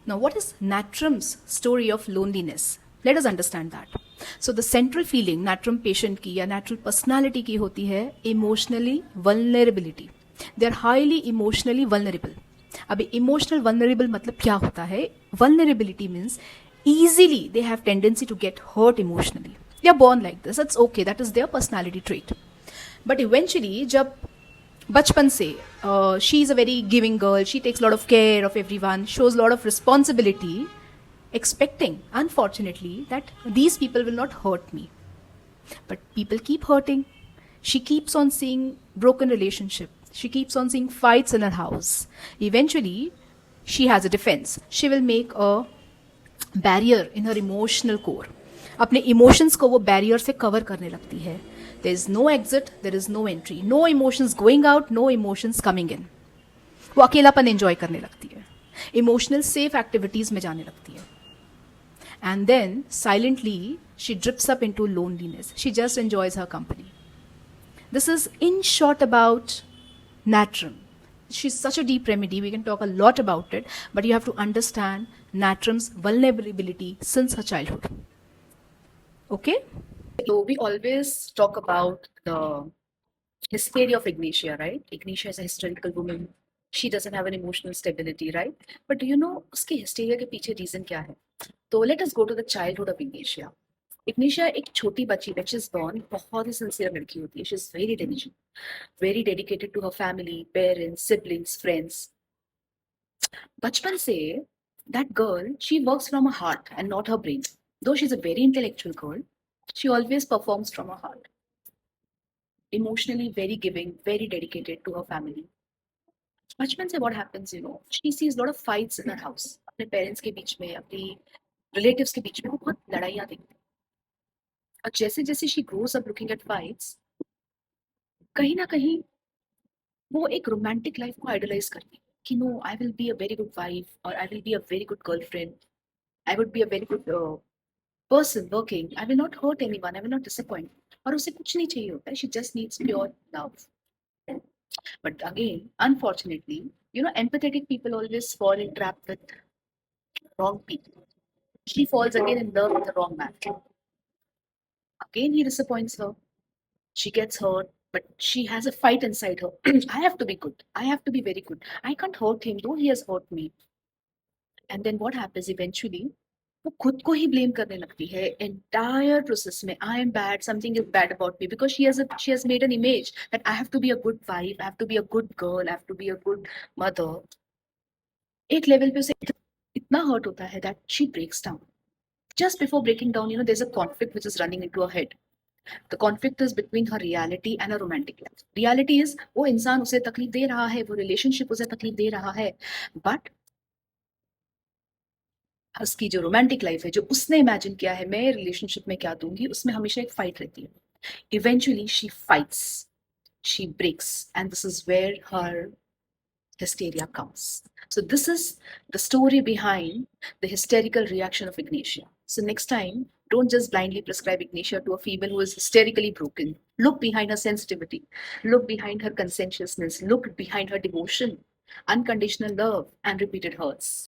Now, what is Natrum's story of loneliness? Let us understand that. So, the central feeling Natrum patient की या natural personality की होती है emotionally vulnerability. They are highly emotionally vulnerable. अभी emotional vulnerable मतलब क्या होता है? Vulnerability means easily they have tendency to get hurt emotionally. They are born like this. That's okay. That is their personality trait. But eventually, जब बचपन से she is a very giving girl, she takes lot of care of everyone, shows lot of responsibility, expecting unfortunately that these people will not hurt me, but people keep hurting. She keeps on seeing broken relationship, she keeps on seeing fights in her house. Eventually she has a defense, she will make a barrier in her emotional core. अपने emotions को वो barrier से cover करने लगती है. There is no exit, there is no entry, no emotions going out, no emotions coming in. वो अकेलापन enjoy करने लगती है, इमोशनल सेफ एक्टिविटीज में जाने लगती है. And then silently she drips up into loneliness. She just enjoys her company. This is in short about Natrum. She's such a deep remedy. We can talk a lot about it, but you have to understand Natrum's vulnerability since her childhood. Okay? So we always talk about the hysteria of Ignatia, right? Ignatia is a hysterical woman. She doesn't have an emotional stability, right? But do you know उसके hysteria के पीछे reason क्या है? तो let us go to the childhood of Ignatia. Ignatia एक छोटी बच्ची when she's born बहुत ही sincere लड़की होती है. She's very diligent, very dedicated to her family, parents, siblings, friends. बचपन से that girl, she works from her heart and not her brain. Though she's a very intellectual girl, she always performs from her heart. Emotionally very giving, very dedicated to her family. बचपन से what happens, you know, she sees a lot of fights in her house. अपने parents के बीच में, अपनी relatives के बीच में वो बहुत लड़ाइयाँ देखती है. और जैसे जैसे she grows up looking at fights, कहीं ना कहीं वो एक रोमांटिक लाइफ को आइडलाइज करती है कि no, I will be a very good wife और I will be a very good girlfriend. I would be a very good person working. I will not hurt anyone. I will not disappoint. और उसे कुछ नहीं चाहिए होता है. She just needs pure love. But again, unfortunately, you know, empathetic people always fall in trap with wrong people. She falls again in love with the wrong man. Again, he disappoints her. She gets hurt, but she has a fight inside her. I have to be good. I have to be very good. I can't hurt him, though he has hurt me. And then what happens eventually? वो खुद को ही blame करने लगती है entire process में. I am bad, something is bad about me, because she has made an image that I have to be a good wife, I have to be a good girl, I have to be a good mother. एक level पे उसे इतना hurt होता है that she breaks down. Just before breaking down, you know, there is a conflict which is running into her head. The conflict is between her reality and her romantic life. Reality is वो इंसान उसे तकलीफ दे रहा है, वो relationship उसे तकलीफ दे रहा है, बट उसकी जो रोमांटिक लाइफ है, जो उसने इमेजिन किया है मैं रिलेशनशिप में क्या दूंगी, उसमें हमेशा एक फाइट रहती है. Eventually she fights, she breaks, and this is where her hysteria comes. So this is the story behind the hysterical reaction of Ignatia. So next time, don't just blindly prescribe Ignatia to a female who is hysterically broken. Look behind her sensitivity, look behind her conscientiousness, look behind her devotion, unconditional love, and repeated hurts.